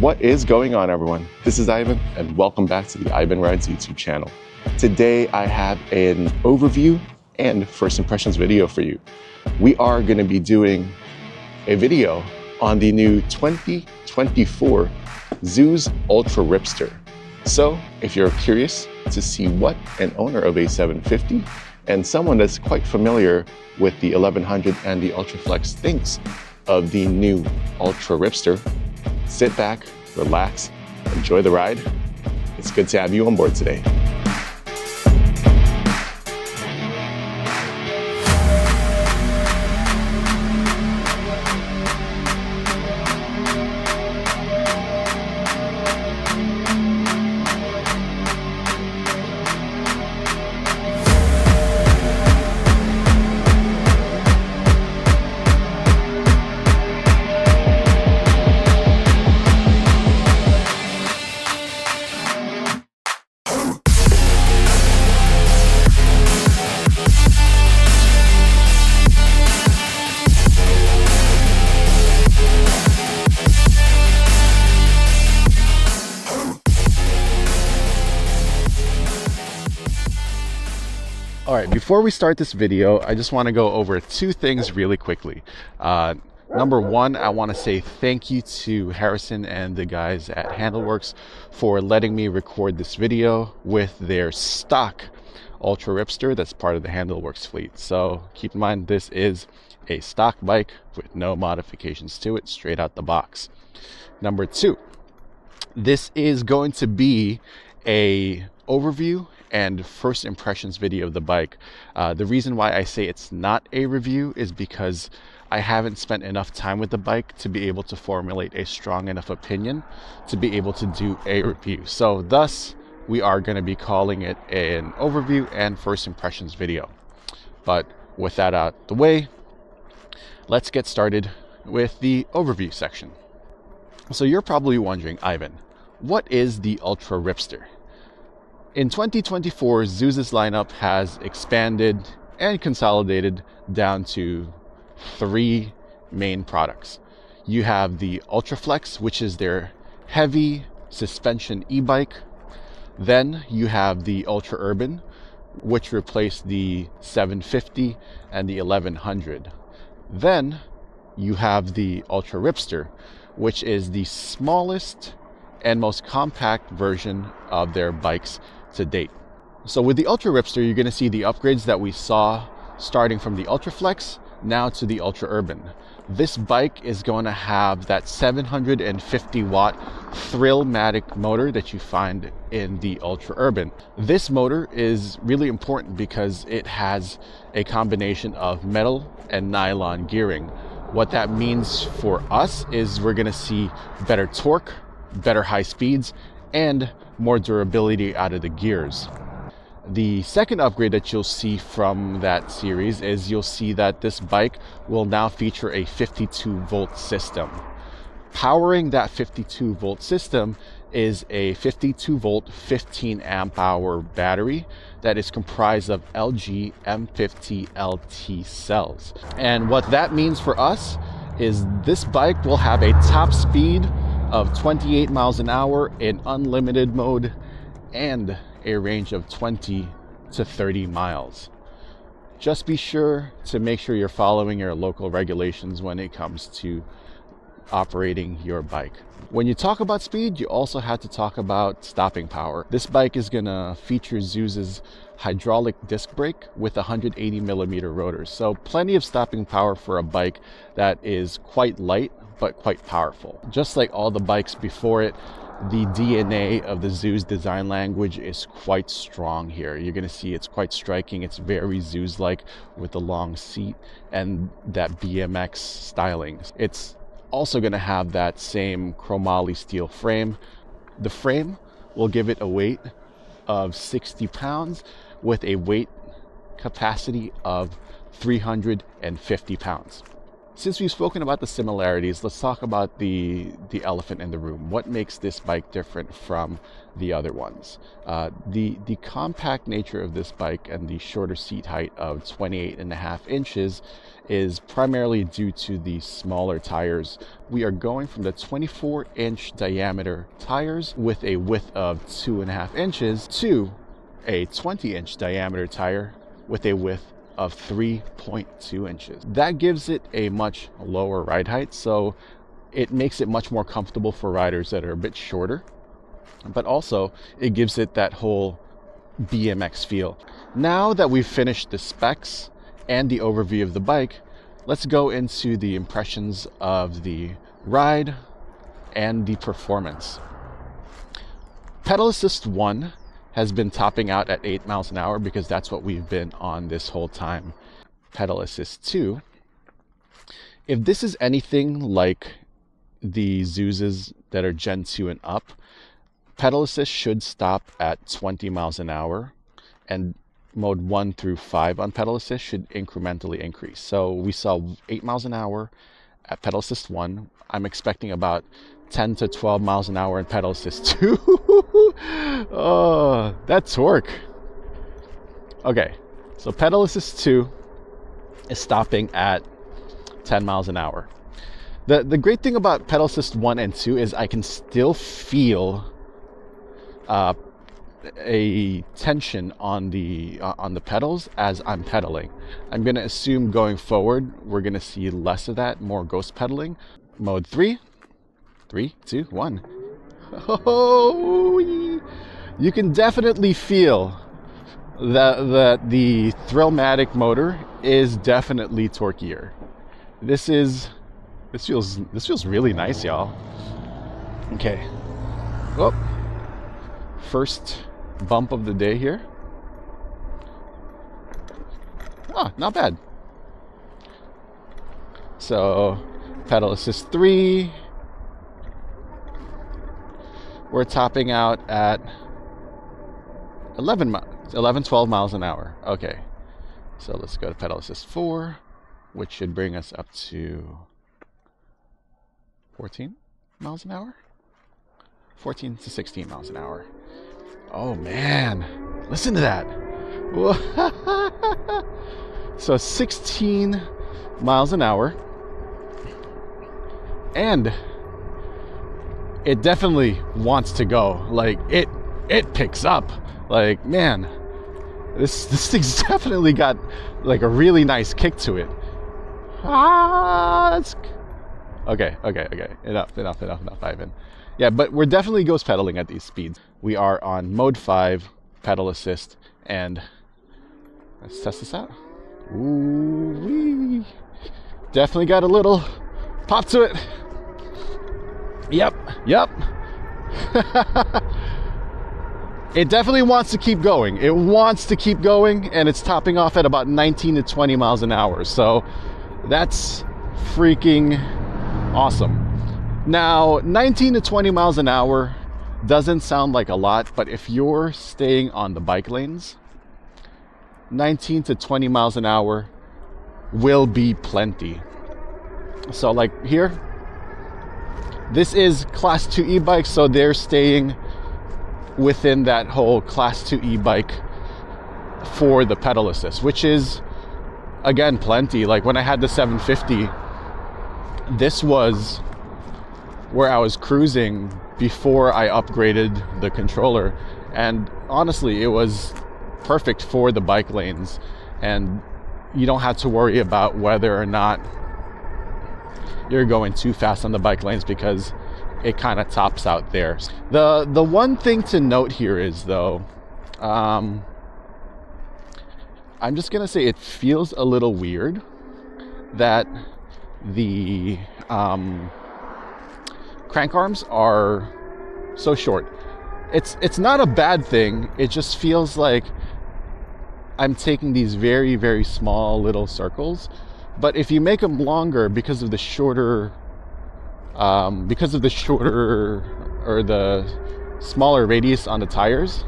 What is going on, everyone? This is Ivan, and welcome back to the Ivan Rides YouTube channel. Today, I have an overview and first impressions video for you. We are going to be doing a video on the new 2024 Zooz Ultra Ripster. So, if you're curious to see what an owner of a 750 and someone that's quite familiar with the 1100 and the Ultra Flex thinks of the new Ultra Ripster, sit back, relax, enjoy the ride. It's good to have you on board today. All right, before we start this video, I just want to go over two things really quickly. Number one, I want to say thank you to Harrison and the guys at Handlworks for letting me record this video with their stock Ultra Ripster that's part of the Handlworks fleet. So keep in mind, this is a stock bike with no modifications to it, straight out the box. Number two, this is going to be a overview and first impressions video of the bike. The reason why I say it's not a review is because I haven't spent enough time with the bike to be able to formulate a strong enough opinion to be able to do a review. So thus, we are going to be calling it an overview and first impressions video. But with that out the way, let's get started with the overview section. So you're probably wondering, Ivan, what is the Ultra Ripster? In 2024, Zooz's lineup has expanded and consolidated down to three main products. You have the Ultra Flex, which is their heavy suspension e-bike. Then you have the Ultra Urban, which replaced the 750 and the 1100. Then you have the Ultra Ripster, which is the smallest and most compact version of their bikes to date. So with the Ultra Ripster, you're going to see the upgrades that we saw starting from the Ultra Flex now to the Ultra Urban. This bike is going to have that 750 watt Thrillmatic motor that you find in the Ultra Urban. This motor is really important because it has a combination of metal and nylon gearing. What that means for us is we're going to see better torque, better high speeds, and more durability out of the gears. The second upgrade that you'll see from that series is you'll see that this bike will now feature a 52 volt system. Powering that 52 volt system is a 52 volt 15 amp hour battery that is comprised of LG M50 LT cells. And what that means for us is this bike will have a top speed of 28 miles an hour in unlimited mode and a range of 20 to 30 miles. Just be sure to make sure you're following your local regulations when it comes to operating your bike. When you talk about speed, you also have to talk about stopping power. This bike is going to feature Zooz's hydraulic disc brake with 180 millimeter rotors. So plenty of stopping power for a bike that is quite light but quite powerful. Just like all the bikes before it, the DNA of the Zooz design language is quite strong here. You're going to see it's quite striking. It's very Zooz-like with the long seat and that BMX styling. It's also going to have that same chromoly steel frame. The frame will give it a weight of 60 pounds with a weight capacity of 350 pounds. Since we've spoken about the similarities, let's talk about the elephant in the room. What makes this bike different from the other ones? The compact nature of this bike and the shorter seat height of 28.5 inches is primarily due to the smaller tires. We are going from the 24-inch diameter tires with a width of 2.5 inches to a 20-inch diameter tire with a width of 3.2 inches. That gives it a much lower ride height, so it makes it much more comfortable for riders that are a bit shorter, but also it gives it that whole BMX feel. Now that we've finished the specs and the overview of the bike, let's go into the impressions of the ride and the performance. Pedal Assist 1 has been topping out at 8 miles an hour because that's what we've been on this whole time. Pedal Assist 2, if this is anything like the Zooz's that are Gen 2 and up, Pedal Assist should stop at 20 miles an hour, and mode 1 through 5 on Pedal Assist should incrementally increase. So we saw 8 miles an hour at Pedal Assist 1. I'm expecting about 10 to 12 miles an hour in Pedal Assist 2. Oh, that torque. Okay, so Pedal Assist 2 is stopping at 10 miles an hour. The great thing about Pedal Assist 1 and 2 is I can still feel a tension on the pedals as I'm pedaling. I'm going to assume going forward we're going to see less of that, more ghost pedaling. Mode 3. 3, 2, 1. Oh, you can definitely feel that the Thrillmatic motor is definitely torqueier. This feels really nice, y'all. Okay. Oh, first bump of the day here. Ah, not bad. So, Pedal Assist 3. We're topping out at 12 miles an hour. Okay, so let's go to Pedal Assist 4, which should bring us up to 14 miles an hour? 14 to 16 miles an hour. Oh man, listen to that. So 16 miles an hour. And it definitely wants to go. Like it picks up. Like, man, this thing's definitely got like a really nice kick to it. That's okay. Enough, Ivan. Yeah, but we're definitely ghost pedaling at these speeds. We are on mode 5, pedal assist, and let's test this out. Ooh-wee. Definitely got a little pop to it. Yep. It definitely wants to keep going. It wants to keep going, and it's topping off at about 19 to 20 miles an hour. So that's freaking awesome. Now, 19 to 20 miles an hour doesn't sound like a lot, but if you're staying on the bike lanes, 19 to 20 miles an hour will be plenty. So like here, this is class 2 e-bike, so they're staying within that whole class 2 e-bike for the pedal assist, which is again plenty. Like when I had the 750, this was where I was cruising before I upgraded the controller, and honestly it was perfect for the bike lanes, and you don't have to worry about whether or not you're going too fast on the bike lanes because it kind of tops out there. The one thing to note here is though, I'm just gonna say it feels a little weird that the crank arms are so short. It's not a bad thing. It just feels like I'm taking these very, very small little circles. But if you make them longer because of the shorter or the smaller radius on the tires,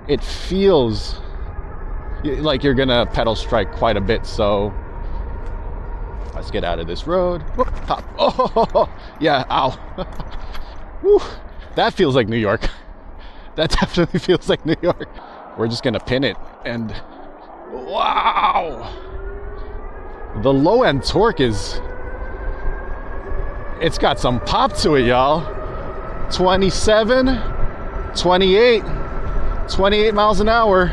it feels like you're gonna pedal strike quite a bit. So Let's get out of this road. Whoop, pop. Oh, yeah, ow. Whew. That feels like New York. That definitely feels like New York. We're just gonna pin it and wow. The low end torque is, it's got some pop to it, y'all. 27, 28 miles an hour.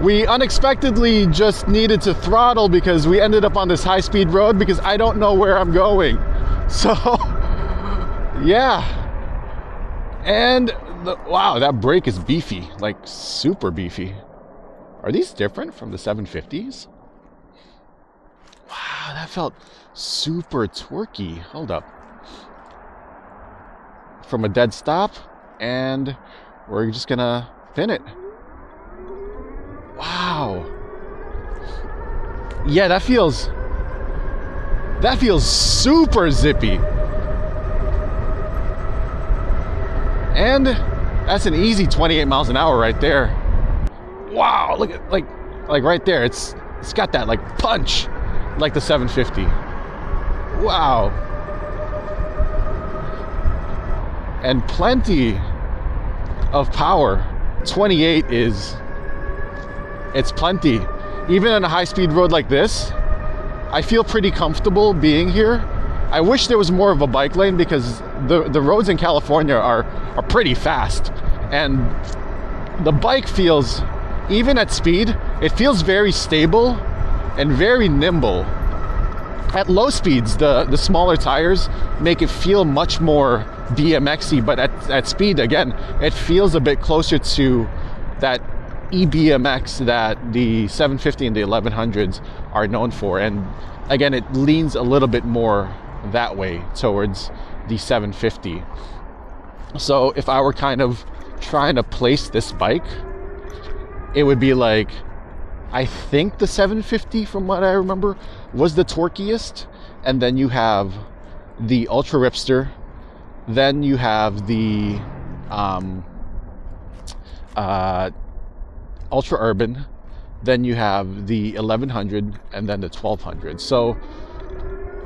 We unexpectedly just needed to throttle because we ended up on this high-speed road because I don't know where I'm going. So, yeah. And, wow, that brake is beefy, like super beefy. Are these different from the 750s? Wow, that felt super torquey. Hold up. From a dead stop, and we're just gonna pin it. Wow. Yeah, that feels super zippy. And that's an easy 28 miles an hour right there. Wow, look at like right there. It's got that like punch like the 750. Wow. And plenty of power. 28 is, it's plenty. Even on a high-speed road like this, I feel pretty comfortable being here. I wish there was more of a bike lane because the roads in California are pretty fast. And the bike feels, even at speed, it feels very stable and very nimble. At low speeds, the smaller tires make it feel much more BMX-y, but at speed, again, it feels a bit closer to that e-BMX that the 750 and the 1100s are known for. And again, it leans a little bit more that way towards the 750. So if I were kind of trying to place this bike, it would be like, I think the 750, from what I remember, was the torquiest, and then you have the Ultra Ripster, then you have the Ultra Urban, then you have the 1100, and then the 1200. So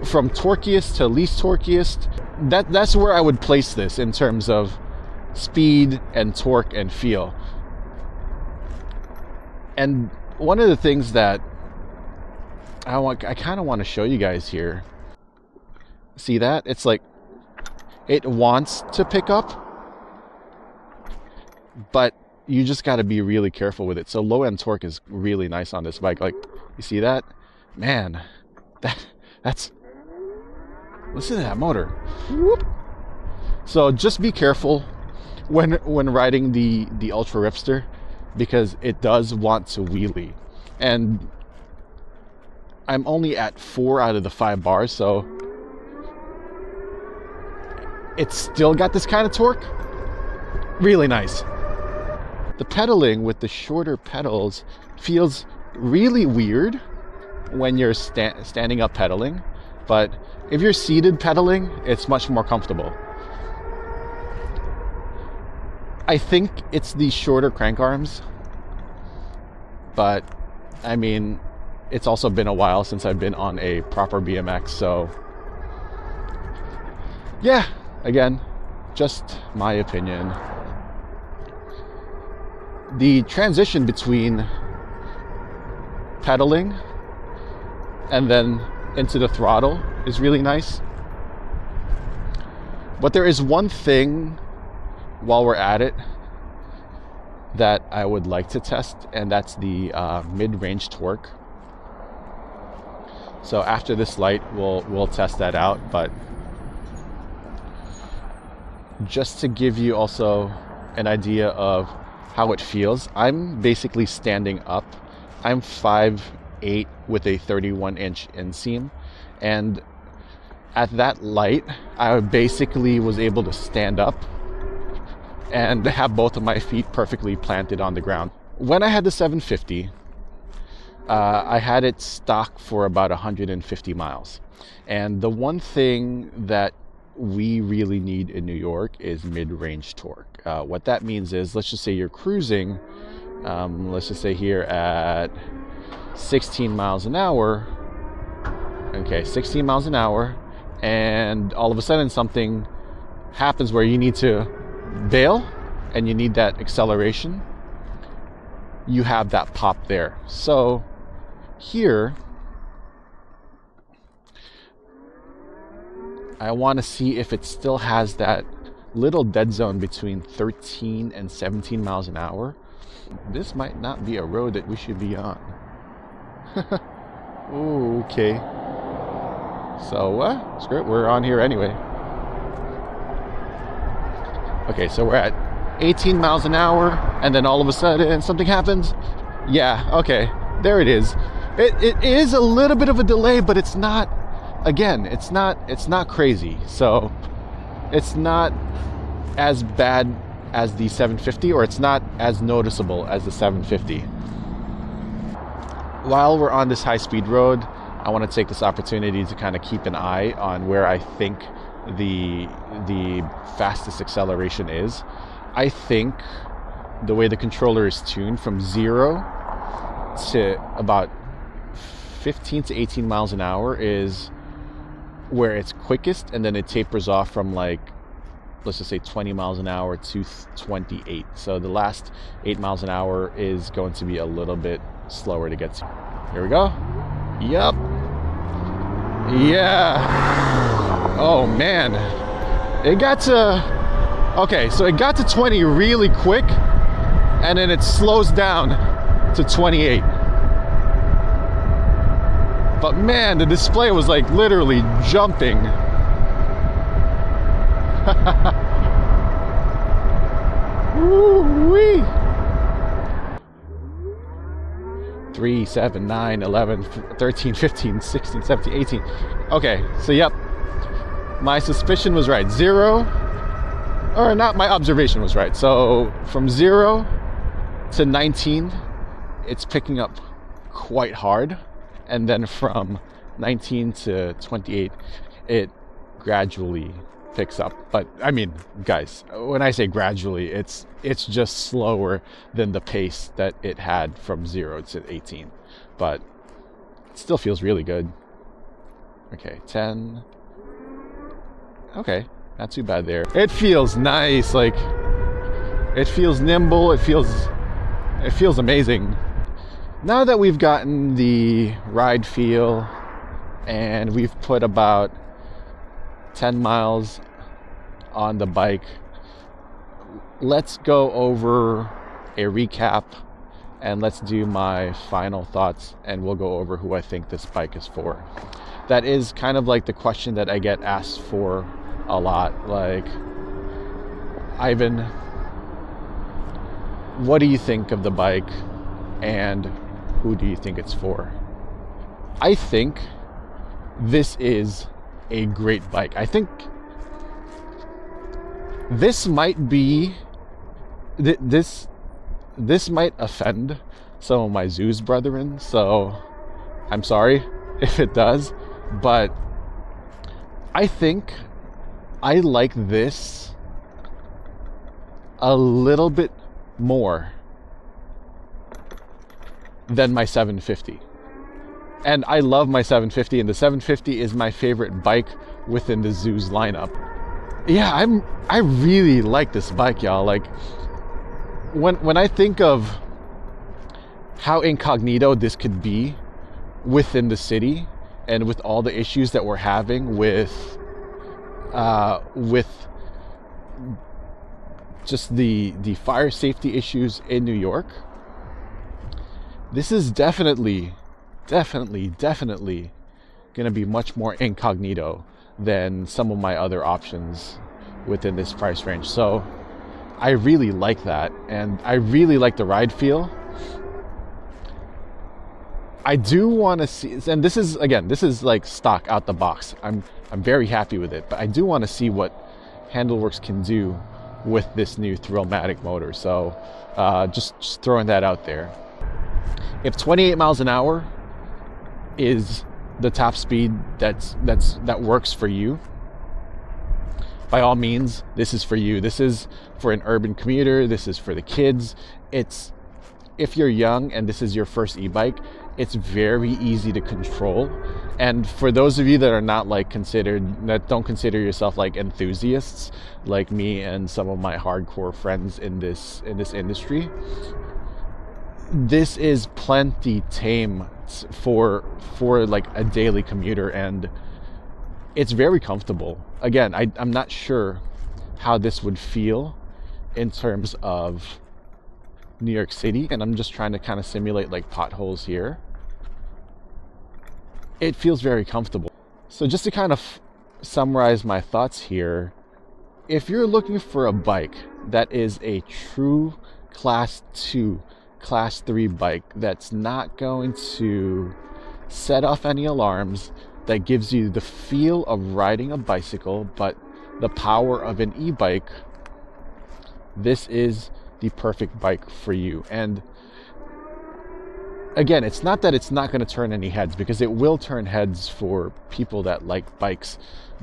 from torquiest to least torquiest, that's where I would place this in terms of speed and torque and feel. And one of the things that I kind of want to show you guys here, see that? It's like, it wants to pick up, but you just got to be really careful with it. So low end torque is really nice on this bike. Like, you see that? Man, that's, listen to that motor. Whoop. So just be careful when riding the Ultra Ripster, because it does want to wheelie. And I'm only at 4 out of the 5 bars, so it's still got this kind of torque. Really nice. The pedaling with the shorter pedals feels really weird when you're standing up pedaling, but if you're seated pedaling, it's much more comfortable. I think it's the shorter crank arms, but I mean, it's also been a while since I've been on a proper BMX, so yeah, again, just my opinion. The transition between pedaling and then into the throttle is really nice. But there is one thing while we're at it that I would like to test, and that's the mid-range torque. So after this light, we'll test that out. But just to give you also an idea of how it feels, I'm basically standing up. I'm 5'8" with a 31-inch inseam, and at that light, I basically was able to stand up and have both of my feet perfectly planted on the ground. When I had the 750, I had it stock for about 150 miles. And the one thing that we really need in New York is mid-range torque. What that means is, let's just say you're cruising, let's just say here at 16 miles an hour. Okay, 16 miles an hour, and all of a sudden something happens where you need to bail and you need that acceleration. You have that pop there. So here, I want to see if it still has that little dead zone between 13 and 17 miles an hour. This might not be a road that we should be on. Ooh, okay. So, screw it, we're on here anyway. Okay, so we're at 18 miles an hour, and then all of a sudden something happens. Yeah, okay, there it is. It is a little bit of a delay, but it's not, again, it's not crazy. So it's not as bad as the 750, or it's not as noticeable as the 750. While we're on this high-speed road, I want to take this opportunity to kind of keep an eye on where I think the fastest acceleration is. I think the way the controller is tuned from 0 to about 15 to 18 miles an hour is where it's quickest, and then it tapers off from, like, let's just say 20 miles an hour to 28. So the last 8 miles an hour is going to be a little bit slower to get to. Here we go. Yep. Yeah. Oh man. It got to, okay, so it got to 20 really quick, and then it slows down to 28. But man, the display was like literally jumping. Woo-wee. 3, 7, 9, 11, 13, 15, 16, 17, 18. Okay, so yep, my suspicion was right. 0, or not, my observation was right. So from 0 to 19, it's picking up quite hard. And then from 19 to 28, it gradually picks up. But I mean, guys, when I say gradually, it's just slower than the pace that it had from 0 to 18. But it still feels really good. Okay, 10. Okay, not too bad there. It feels nice, like it feels nimble, it feels amazing. Now that we've gotten the ride feel and we've put about 10 miles on the bike, let's go over a recap and let's do my final thoughts, and we'll go over who I think this bike is for. That is kind of like the question that I get asked for a lot. Like, Ivan, what do you think of the bike and who do you think it's for? I think this is a great bike. I think this might be, this might offend some of my Zooz brethren, so I'm sorry if it does, but I think I like this a little bit more than my 750. And I love my 750, and the 750 is my favorite bike within the Zooz lineup. Yeah, I really like this bike, y'all. Like, when I think of how incognito this could be within the city, and with all the issues that we're having with just the fire safety issues in New York, this is definitely gonna be much more incognito than some of my other options within this price range. So I really like that, and I really like the ride feel. I do want to see, and this is like stock out the box. I'm very happy with it, but I do want to see what Handlworks can do with this new Thrillmatic motor. So just throwing that out there. If 28 miles an hour is the top speed that works for you, by all means, this is for you. This is for an urban commuter. This is for the kids. If you're young and this is your first e-bike, It's very easy to control. And for those of you that are not like that don't consider yourself like enthusiasts, like me and some of my hardcore friends in this industry, this is plenty tame for like a daily commuter, and it's very comfortable. Again, I'm not sure how this would feel in terms of New York City, and I'm just trying to kind of simulate like potholes here. It feels very comfortable. So just to kind of summarize my thoughts here, if you're looking for a bike that is a true class 2, class 3 bike that's not going to set off any alarms, that gives you the feel of riding a bicycle but the power of an e-bike, this is the perfect bike for you. And again, it's not that it's not going to turn any heads, because it will turn heads for people that like bikes.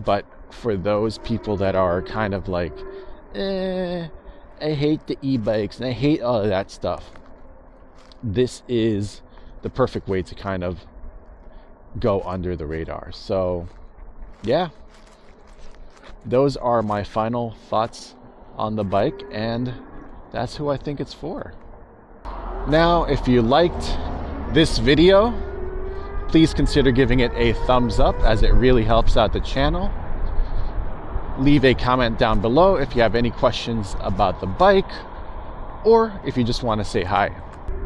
But for those people that are kind of like, I hate the e-bikes and I hate all of that stuff, this is the perfect way to kind of go under the radar. So yeah, those are my final thoughts on the bike, and that's who I think it's for. Now, if you liked this video, please consider giving it a thumbs up, as it really helps out the channel. Leave a comment down below if you have any questions about the bike, or if you just want to say hi.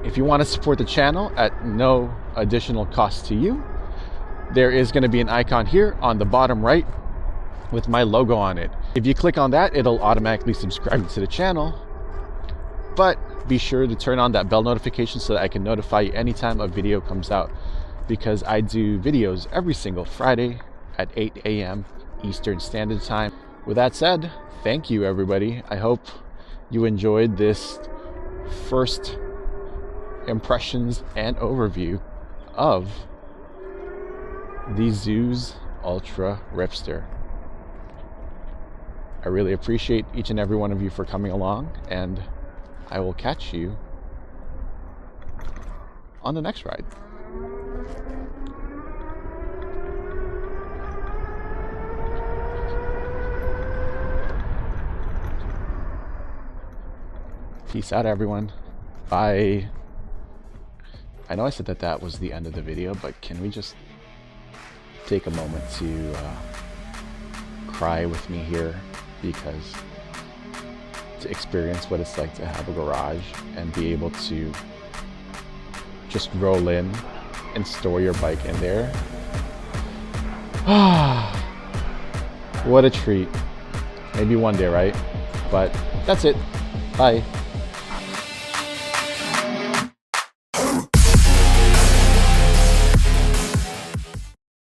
If you want to support the channel at no additional cost to you, there is going to be an icon here on the bottom right with my logo on it. If you click on that, it'll automatically subscribe to the channel. But be sure to turn on that bell notification so that I can notify you anytime a video comes out, because I do videos every single Friday at 8 a.m. Eastern Standard Time. With that said, thank you everybody. I hope you enjoyed this first impressions and overview of the Zooz Ultra Ripster. I really appreciate each and every one of you for coming along, and I will catch you on the next ride. Peace out, everyone. Bye. I know I said that was the end of the video, but can we just take a moment to cry with me here, because to experience what it's like to have a garage and be able to just roll in and store your bike in there. What a treat. Maybe one day, right? But that's it. Bye.